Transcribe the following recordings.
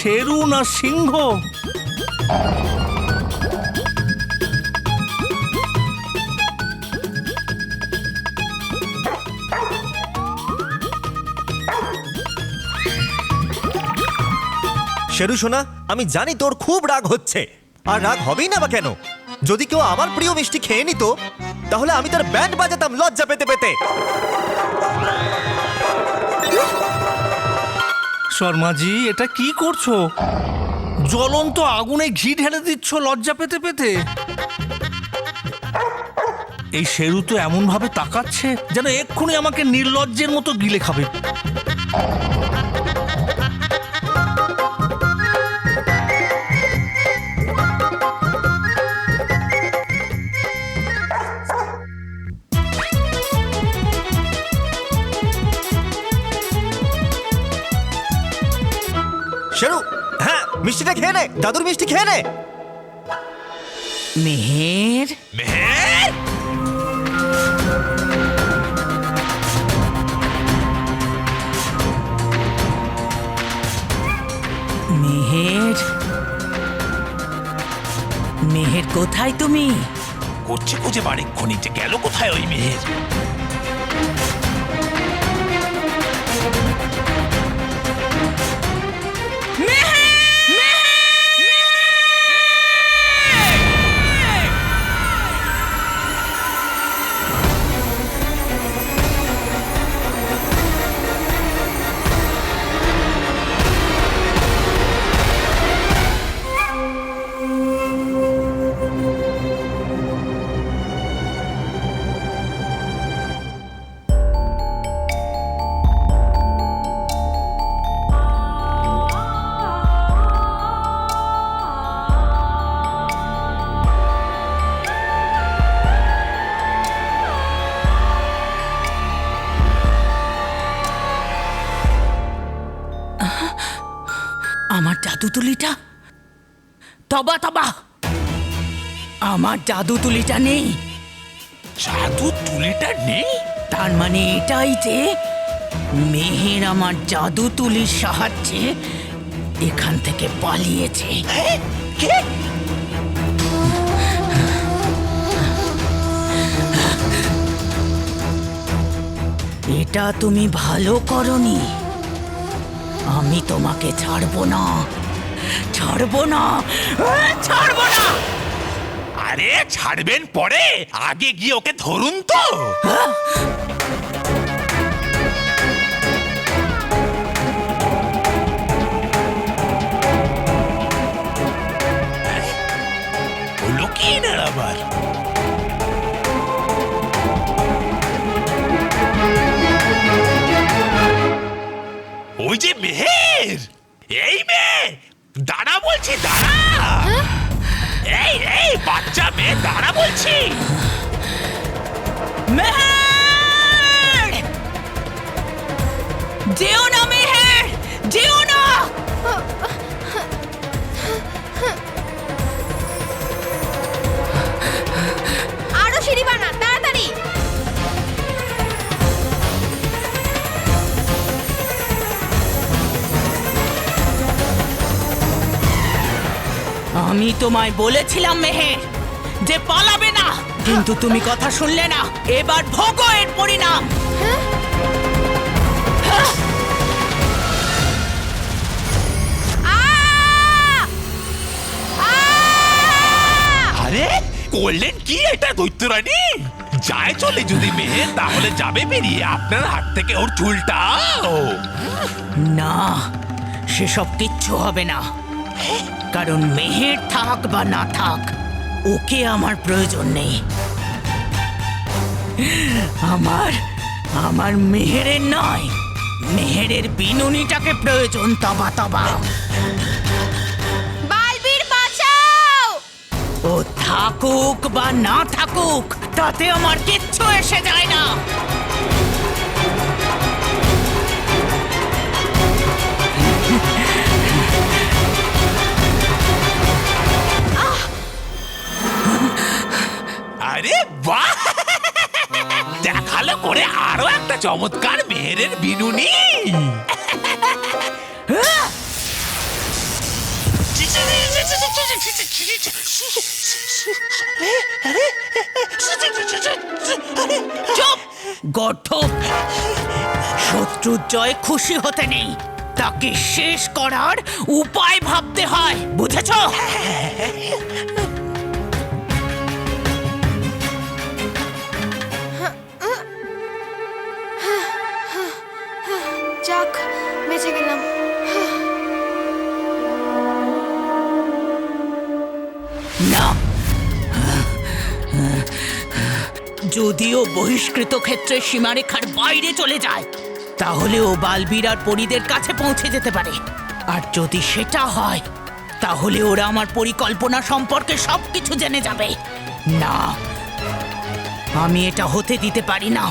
শেরু না সিংহ? শেরু সোনা, আমি জানি তোর খুব রাগ হচ্ছে, আর রাগ হবেই না বা কেন? যদি কেউ আমার প্রিয় মিষ্টি খেয়ে নিত, তাহলে আমি তার ব্যান্ড বাজাতাম লজ্জা পেতে পেতে। শর্মাজি, এটা কি করছো? জ্বলন্ত আগুনে ঘি ঢেলে দিচ্ছ লজ্জা পেতে পেতে। এই শেরু তো এমন ভাবে তাকাচ্ছে যেন এক্ষুনি আমাকে নির্লজ্জের মতো গিলে খাবে। শেরু, হ্যাঁ, মিষ্টিটা খেয়ে নে, দাদুর মিষ্টি খেয়ে নে। মেহের, মেহের, মেহের, মেহের কোথায় তুমি? করছে খুঁজে বাড়ি খনিতে গেল কোথায় ওই মেহের? আমার জাদু তুলিটা, তবা তবা, আমার জাদু তুলিটা নেই। জাদু তুলিটা নেই? তার মানে এটাই যে মেহের আমার জাদু তুলির সাহায্যে এখান থেকে পালিয়েছে। কে? এটা তুমি ভালো করনি। আমি তোমাকে ছাড়বো না, ছাড়বো না, ছাড়বো না। আরে ছাড়বেন পরে, আগে গিয়ে ওকে ধরুন তো। হলো কি না আবার? ওই যে মেহের, এই মেয়ে, দাঁড়া বলছি, দাঁড়া। এই এই বাচ্চা মেয়ে, দাঁড়া বলছি। মেহের, যেও না মেহের, যেও না। আরো সিঁড়ি বানা তাড়াতাড়ি। আমি তোমায় বলেছিলাম মেহের যে পালাবে না, কিন্তু তুমি কথা শুনলে না। এবার ভোগো এর পরিণাম। আরে করলেন কি এটা দৈত্যরানী? যায় চলে যদি মেয়ে, তাহলে যাবে বেরিয়ে আপনার হাত থেকে ওর চুলটাও। না, সেসব কিচ্ছু হবে না, কারণ মেহের থাক বা না থাক, ওকে আমার প্রয়োজন নেই। আমার আমার মেহেরের নয়, মেহেরের বিনুনিটাকে প্রয়োজন। তবা তবা, বালবীর বাঁচাও। ও থাকুক বা না থাকুক, তাতে আমার কিচ্ছু এসে যায় না। আরে বাহ, দেখালো করে আরো একটা চমৎকার মেহেরের বিনুনি। চুপ গর্ধপ। শত্রুর জয় খুশি হতে নেই, তাকে শেষ করার উপায় ভাবতে হয়, বুঝেছো? যাক, বেঁচে গেলাম। না, যদিও বহিষ্কৃত ক্ষেত্রে সীমারেখার বাইরে চলে যায়, তাহলে ও বালবীর আর পরীদের কাছে পৌঁছে যেতে পারে। আর যদি সেটা হয়, তাহলে ওরা আমার পরিকল্পনা সম্পর্কে সবকিছু জেনে যাবে। না, আমি এটা হতে দিতে পারি না।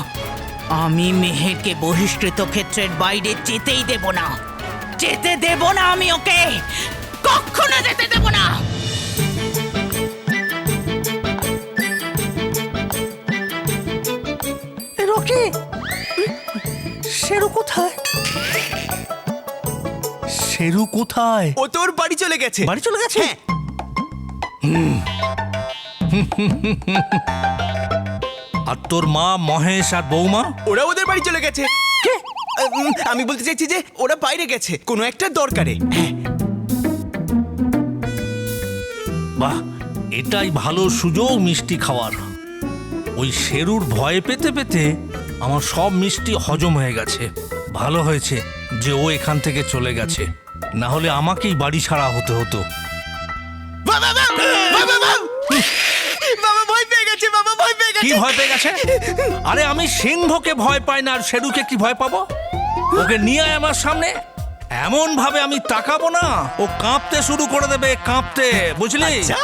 আমি মেহেরকে বহিষ্কৃত ক্ষেত্রের বাইরে যেতেই দেব না। যেতে দেব না আমি ওকে, কখনো যেতে দেব না। রকি, শেরু কোথায়? শেরু কোথায়? ও তোর বাড়ি চলে গেছে। বাড়ি চলে গেছে? হ্যাঁ। আর তোর মা, মহেশ আর বৌমা? ওরা ওদের বাড়ি চলে গেছে। কে? আমি বলতে চাইছি যে ওরা বাইরে গেছে কোনো একটা দরকারে। হ্যাঁ। বাহ, এটাই ভালো সুযোগ মিষ্টি খাওয়ার। ওই শেরুর ভয় পেতে পেতে আমার সব মিষ্টি হজম হয়ে গেছে। ভালো হয়েছে যে ও এখান থেকে চলে গেছে, না হলে আমাকেই বাড়ি ছাড়া হতে হতো। বাবা ভয় পেয়ে গেছে, বাবা ভয় পেয়ে কি গেছে। ভয় পেয়ে গেছে? আরে আমি সিংহকে ভয় পাই না, আর শেরুকে কি ভয় পাবো? ওকে নিয়ে আয় আমার সামনে। এমন ভাবে আমি তাকাবো না, ও কাঁপতে শুরু করে দেবে, কাঁপতে, বুঝলি? আচ্ছা,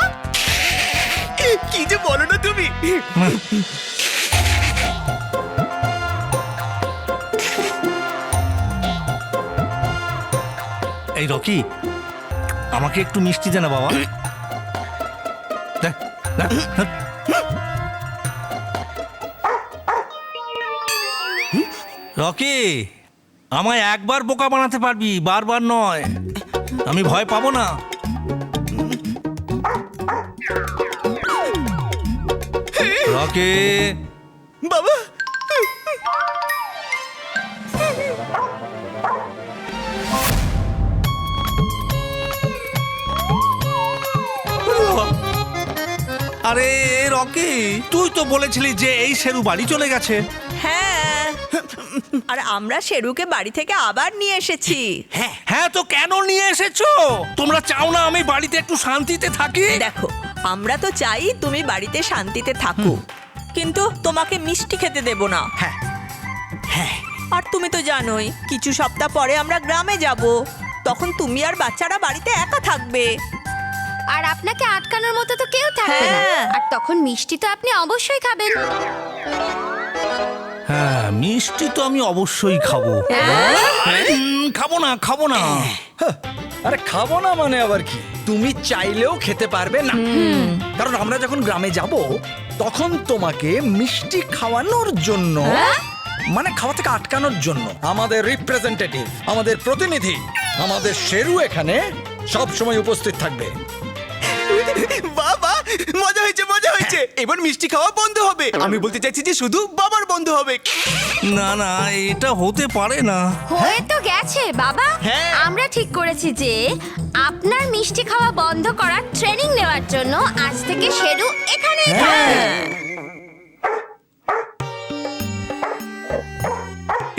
কি যে বলো না তুমি। এই রকি, আমাকে একটু মিষ্টি দে না বাবা। দে, দে, দে। রকি, আমায় একবার বোকা বানাতে পারবি, বারবার নয়। আমি ভয় পাবো না। রকি, বাবা আরে রকি, তুই তো বলেছিলি যে এই শেরু বাড়ি চলে গেছে। হ্যাঁ, আর আমরা শেরুকে বাড়ি থেকে আবার নিয়ে এসেছি। হ্যাঁ, তো কেন নিয়ে এসেছো? তোমরা চাও না আমি বাড়িতে একটু শান্তিতে থাকি? দেখো, আমরা তো চাই তুমি বাড়িতে শান্তিতে থাকো, কিন্তু তোমাকে মিষ্টি খেতে দেব না। হ্যাঁ। আর তুমি তো জানোই কিছু সপ্তাহ পরে আমরা গ্রামে যাব, তখন তুমি আর বাচ্চারা বাড়িতে একা থাকবে। আর আপনাকে আটকানোর মতো তো কেউ থাকবে না। হ্যাঁ। আর তখন মিষ্টি তো আপনি অবশ্যই খাবেন। হ্যাঁ, মিষ্টি তো আমি অবশ্যই খাবো। খাবো না। আরে খাবো না মানে আবার কি? তুমি চাইলেও খেতে পারবে না, কারণ আমরা যখন গ্রামে যাব তখন তোমাকে মিষ্টি খাওয়ানোর জন্য, মানে খাওয়া থেকে আটকানোর জন্য আমাদের রিপ্রেজেন্টেটিভ, আমাদের প্রতিনিধি, আমাদের শেরু এখানে সব সময় উপস্থিত থাকবে। বাবা মজা হয়েছে, মজা হয়েছে। এবার মিষ্টি খাওয়া বন্ধ হবে। আমি বলতে চাইছি যে শুধু বাবার বন্ধ হবে। না না, এটা হতে পারে না। হয়ে তো গেছে বাবা। হ্যাঁ। আমরা ঠিক করেছি যে আপনার মিষ্টি খাওয়া বন্ধ করার ট্রেনিং নেওয়ার জন্য আজ থেকে শেরু এখানেই থাকবে।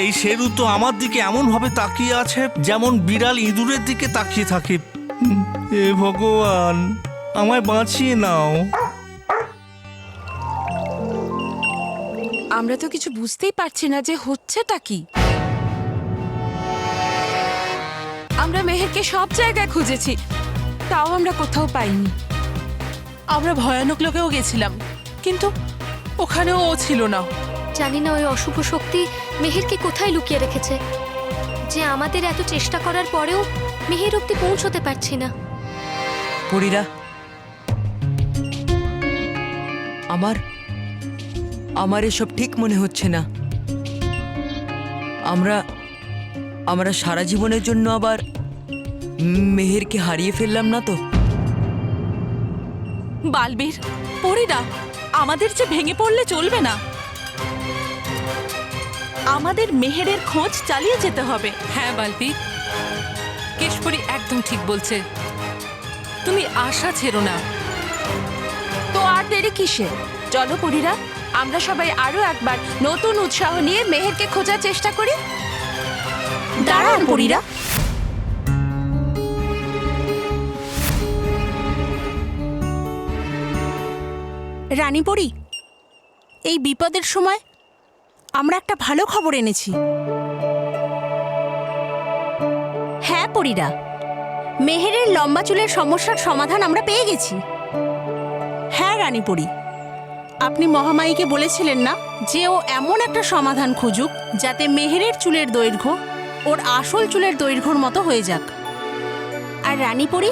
এই শেরু তো আমার দিকে এমন ভাবে তাকিয়ে আছে যেমন বিড়াল ইঁদুরের দিকে তাকিয়ে থাকে। হে ভগবান, আমায় বাঁচিয়ে নাও। আমরা তো কিছু বুঝতেই পারছি না যে হচ্ছেটা কি। আমরা মেহেরকে সব জায়গায় খুঁজেছি, তাও আমরা কোথাও পাইনি। আমরা ভয়ানক লোকেও গেছিলাম, কিন্তু ওখানেও ও ছিল না। জানি না ওই অশুভ শক্তি মেহেরকে কোথায় লুকিয়ে রেখেছে, যে আমাদের এত চেষ্টা করার পরেও মেহের অব্দি পৌঁছতে পারছি না। পরীরা, আমার এসব ঠিক মনে হচ্ছে না। আমরা সারা জীবনের জন্য আবার মেহেরকে হারিয়ে ফেললাম না তো? বালবীর, পরিরা, আমাদের যে ভেঙে পড়লে চলবে না। আমাদের মেহেরের খোঁজ চালিয়ে যেতে হবে। হ্যাঁ বালবীর, কেশপুরী একদম ঠিক বলছে। তুমি আশা ছেড়ো না। তো আর দেরি কিসে? চলো পরিরা, আমরা সবাই আরো একবার নতুন উৎসাহ নিয়ে মেহেরকে খোঁজার চেষ্টা করি। দাঁড়ান পরিরা। রানীপরি, এই বিপদের সময় আমরা একটা ভালো খবর এনেছি। হ্যাঁ পরিরা, মেহেরের লম্বা চুলের সমস্যার সমাধান আমরা পেয়ে গেছি। হ্যাঁ রানীপরি, আপনি মহামায়ীকে বলেছিলেন না যে ও এমন একটা সমাধান খুঁজুক যাতে মেহেরের চুলের দৈর্ঘ্য ওর আসল চুলের দৈর্ঘ্যর মতো হয়ে যাক। আর রানীপরি,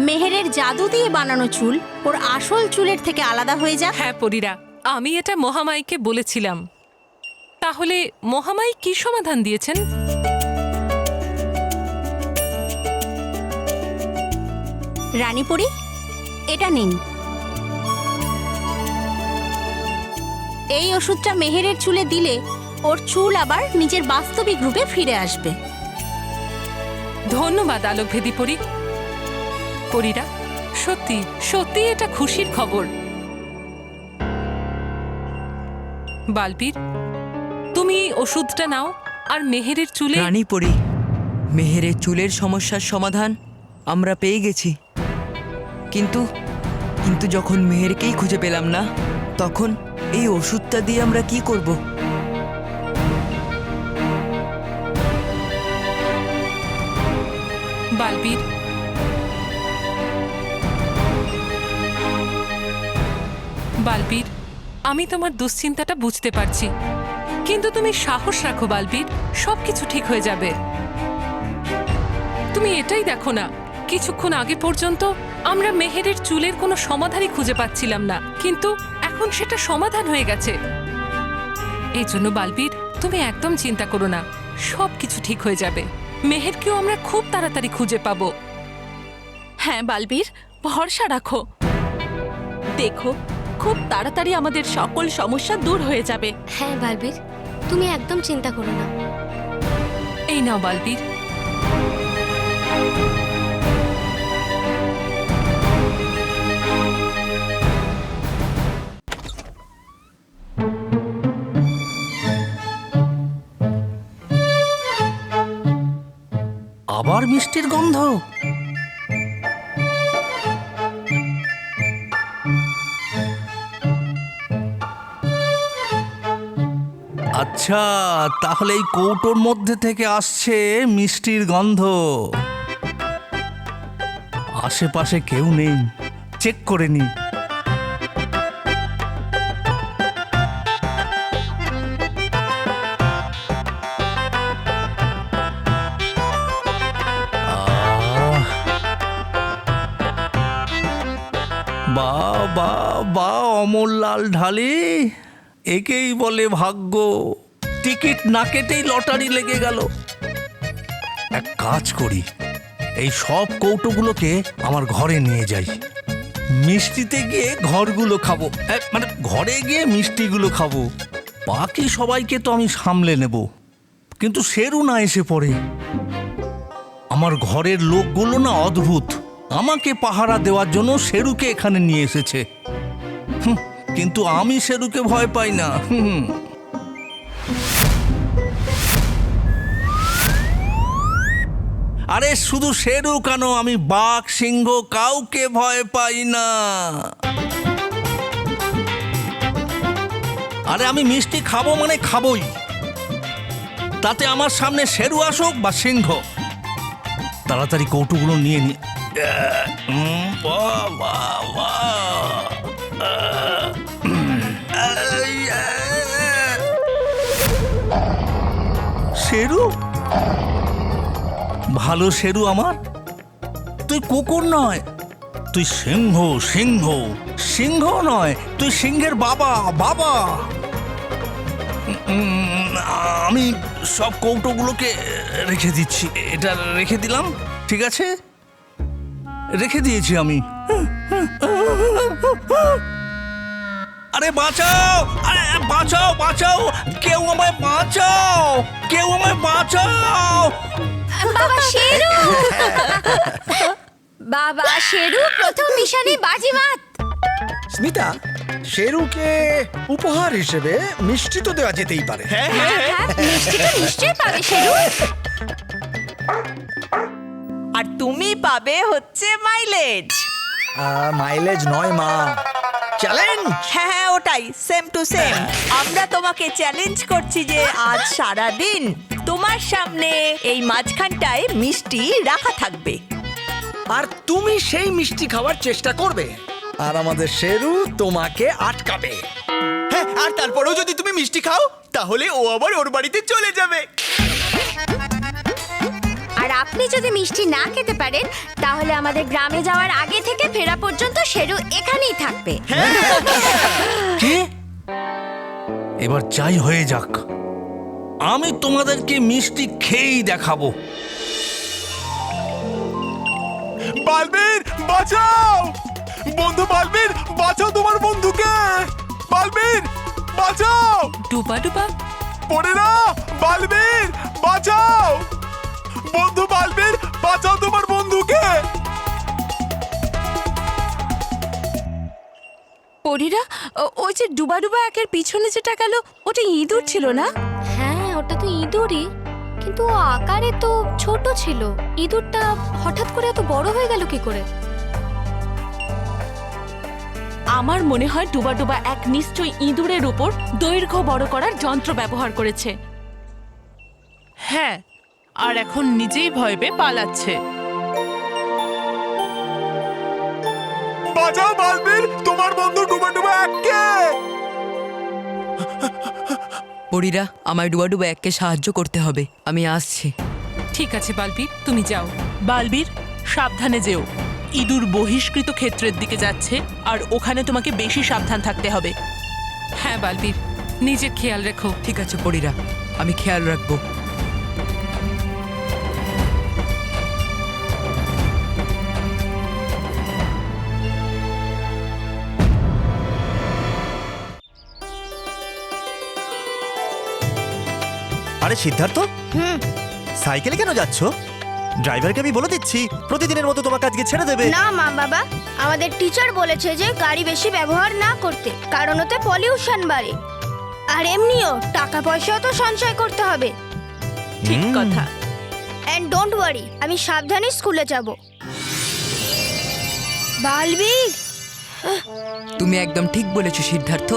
মেহেরের জাদু দিয়ে বানানো চুল ওর আসল চুলের থেকে আলাদা হয়ে যাক। হ্যাঁ পরীরা, আমি এটা মহামায়ীকে বলেছিলাম। তাহলে মহামায়ী কি সমাধান দিয়েছেন? রানীপরি, এটা নিন। এই ওষুধটা মেহেরের চুলে দিলে ওর চুল আবার নিজের বাস্তবিক রূপে ফিরে আসবে। ধন্যবাদ আলোকভেদী পরী। পরীরা, সত্যি সত্যি এটা খুশির খবর। বালবীর, তুমি ওষুধটা নাও আর মেহেরের চুলে। রানীপরি, মেহেরের চুলের সমস্যার সমাধান আমরা পেয়ে গেছি, কিন্তু কিন্তু যখন মেহেরকেই খুঁজে পেলাম না, তখন এই ওষুধটা দিয়ে আমরা কি করব? বালবীর, বালবীর, আমি তোমার দুশ্চিন্তাটা বুঝতে পারছি, কিন্তু তুমি সাহস রাখো বালবীর, সবকিছু ঠিক হয়ে যাবে। তুমি এটাই দেখো না, কিছুক্ষণ আগে পর্যন্ত আমরা মেহেরের চুলের কোনো সমাধানই খুঁজে পাচ্ছিলাম না, কিন্তু এখন সেটা সমাধান হয়ে গেছে। এই জন্য বালবীর, তুমি একদম চিন্তা করো না, সবকিছু ঠিক হয়ে যাবে। মেহেরকেও আমরা খুব তাড়াতাড়ি খুঁজে পাবো। হ্যাঁ বালবীর, ভরসা রাখো। দেখো, খুব তাড়াতাড়ি আমাদের সকল সমস্যা দূর হয়ে যাবে। হ্যাঁ বালবীর, তুমি একদম চিন্তা করো না। এই নাও বালবীর। আবার মিষ্টির গন্ধ। আচ্ছা, তাহলে এই কৌটোর মধ্যে থেকে আসছে মিষ্টির গন্ধ। আশেপাশে কেউ নেই, চেক করে নি। বা বা বা, অমরলাল ঢালি, একেই বলে ভাগ্য। টিকিট না কেটেই লটারি লেগে গেল। এক কাজ করি, এই সব কৌটোগুলোকে আমার ঘরে নিয়ে যাই। মিষ্টিতে গিয়ে ঘরগুলো খাবো, মানে ঘরে গিয়ে মিষ্টিগুলো খাবো। বাকি সবাইকে তো আমি সামলে নেব, কিন্তু শেরু না এসে পড়ে। আমার ঘরের লোকগুলো না অদ্ভুত, আমাকে পাহারা দেওয়ার জন্য শেরুকে এখানে নিয়ে এসেছে। কিন্তু আমি শেরুকে ভয় পাই না। আরে শুধু শেরু কেন, আমি বাঘ, সিংহ কাউকে ভয় পাই না। আরে আমি মিষ্টি খাবো মানে খাবোই, তাতে আমার সামনে শেরু আসুক বা সিংহ। তাড়াতাড়ি কৌটোগুলো নিয়ে নি। শেরু, ভালো শেরু আমার, তুই কুকুর নয়, তুই সিংহ। সিংহ সিংহ নয়, তুই সিংহের বাবা। বাবা, আমি সব কৌটোগুলোকে রেখে দিচ্ছি। এটা রেখে দিলাম, ঠিক আছে? রেখে দিয়েছি আমি। আরে বাঁচাও, আরে বাঁচাও, বাঁচাও, কেউ আমায় বাঁচাও, কেউ আমায় বাঁচাও। বাবা শেরু বাবা শেরু প্রথম মিশনে বাজিমাত। স্মিতা, শেরুকে উপহার হিসেবে মিষ্টি তো দেওয়া যেতেই পারে। হ্যাঁ, মিষ্টি তো নিশ্চয়ই পাবে শেরু। আর তুমি পাবে হচ্ছে মাইলেজ। মাইলেজ নয় মা, চ্যালেঞ্জ। হ্যাঁ, ওটাই, সেম টু সেম। আমরা তোমাকে চ্যালেঞ্জ করছি যে আজ সারা দিন তোমার সামনে এই মাঝখানটায় মিষ্টি রাখা থাকবে, আর তুমি সেই মিষ্টি খাওয়ার চেষ্টা করবে, আর আমাদের শেরু তোমাকে আটকাবে। হ্যাঁ, আর তারপরেও যদি তুমি মিষ্টি খাও তাহলে ও আবার ওর বাড়িতে চলে যাবে। আর আপনি যদি মিষ্টি না খেতে পারেন তাহলে আমাদের গ্রামে যাওয়ার আগে থেকে ফেরা পর্যন্ত শেরু এখানেই থাকবে। কি? এবার যাই হয়ে যাক, আমি তোমাদেরকে মিষ্টি খেয়েই দেখাবো। বালবীর বাঁচাও, বন্ধু বালবীর বাঁচাও তোমার বন্ধুকে, বালবীর বাঁচাও। ডুবা ডুবা, পড়ে না, বালবীর বাঁচাও, বন্ধু বালবীর বাঁচাও তোমার বন্ধুকে। পরীরা, ওই যে ডুবা ডুবা একের পিছনে যেটা গেল ওটা ইঁদুর ছিল না? হ্যাঁ, ওটা তো ইঁদুরই, কিন্তু ও আকারে তো ছোট ছিল। ইঁদুরটা হঠাৎ করে এত বড় হয়ে গেল কি করে? আমার মনে হয় ডুবা ডুবা এক নিশ্চয়ই ইঁদুরের উপর দৈর্ঘ্য বড় করার যন্ত্র ব্যবহার করেছে। হ্যাঁ, আর এখন নিজেই ভয় পেয়ে পালাচ্ছে। বাঁচাও বালবীর, তোমার বন্ধু ডুবা ডুবা এককে। পরীরা, আমায় ডুবা ডুবা এককে সাহায্য করতে হবে, আমি আসছি। ঠিক আছে বালবীর, তুমি যাও। বালবীর, সাবধানে যেও। ইঁদুর বহিষ্কৃত ক্ষেত্রের দিকে যাচ্ছে, আর ওখানে তোমাকে বেশি সাবধান থাকতে হবে। হ্যাঁ বালবীর, নিজের খেয়াল রেখো। ঠিক আছে পরীরা, আমি খেয়াল রাখবো। আরে সিদ্ধার্থ, সাইকেলে কেন যাচ্ছ? ড্রাইভারকে আমি বলে দিচ্ছি প্রতিদিনের মতো তোমাকে আজকে ছেড়ে দেবে। না মা বাবা, আমাদের টিচার বলেছে যে গাড়ি বেশি ব্যবহার না করতে, কারণ ওতে পলিউশন বাড়ে। আর এমনিও টাকা পয়সাও তো সঞ্চয় করতে হবে। ঠিক কথা। এন্ড ডোন্ট ওয়ারি, আমি সাবধানে স্কুলে যাব। বালবীর, তুমি একদম ঠিক বলেছো সিদ্ধার্থ,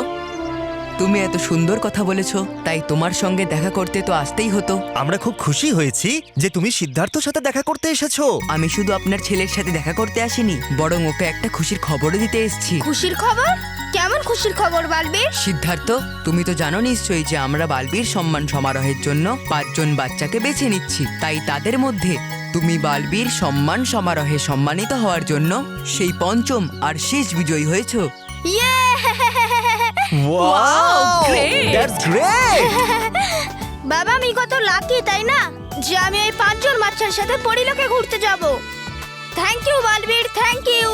তুমি এত সুন্দর কথা বলেছো, তাই তোমার সঙ্গে দেখা করতে তো আসতেই হতো। আমরা খুব খুশি হয়েছি যে তুমি সিদ্ধার্থর সাথে দেখা করতে এসেছো। আমি শুধু আপনার ছেলের সাথে দেখা করতে আসিনি, বরং ওকে একটা খুশির খবরও দিতে এসেছি। খুশির খবর? কেমন খুশির খবর বালবীর? সিদ্ধার্থ, তুমি তো জানো নিশ্চয়ই যে আমরা বালবীর সম্মান সমারোহের জন্য 5 জন বাচ্চাকে বেছে নিচ্ছি, তাই তাদের মধ্যে তুমি বালবীর সম্মান সমারোহে সম্মানিত হওয়ার জন্য সেই পঞ্চম আর শেষ বিজয়ী হয়েছো। ইয়ে! Wow, that's great! বাবা, আমি কত লাকি তাই না যে আমি এই 5 জন বাচ্চার সাথে পরিলোকে ঘুরতে যাব। Thank you Balbir, thank you.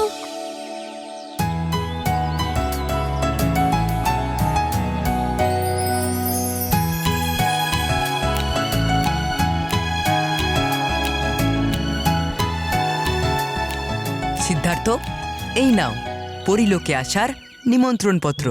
Siddharth, এই নাও পরিলোকে আসার নিমন্ত্রণ পত্র।